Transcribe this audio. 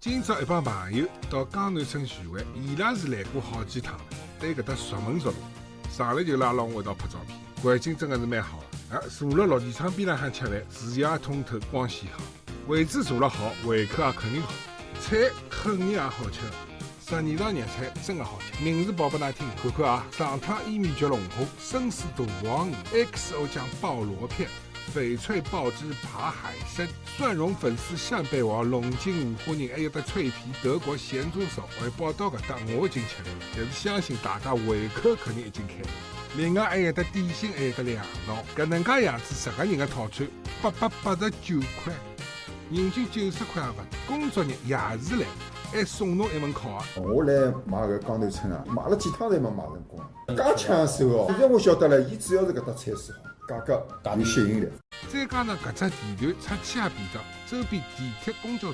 今朝一帮朋友到江南省聚会，伊拉是来过好几趟了，对搿搭熟门熟路。上来就拉牢我一道拍照片，环境真的是蛮好的。坐辣陆地窗边浪向吃饭，视野通透，光线好，位置坐了好，胃口也肯定好，菜肯定也好吃。12道热菜真的好吃，名字报拨㑚听，看看啊！上汤伊米焗龙虾、生丝肚黄鱼、XO 酱鲍螺片。翡翠鲍汁扒海参、蒜蓉粉丝扇贝王、龙筋五花肉，还有得脆皮德国咸猪手。报到搿搭我已经吃了，但是相信大家胃口肯定已经开了。另外还有得点心，还有得两道，搿能介样子10个人的套餐，889块，人均90块也勿低。工作日夜市来，还送侬一门烤鸭。我来买搿江南春啊，买了几趟侪没买成功，介抢手哦！现在我晓得了，伊主要是搿搭菜式好，价格有吸引力。再加上搿只地段出去也便当，周边地铁、公交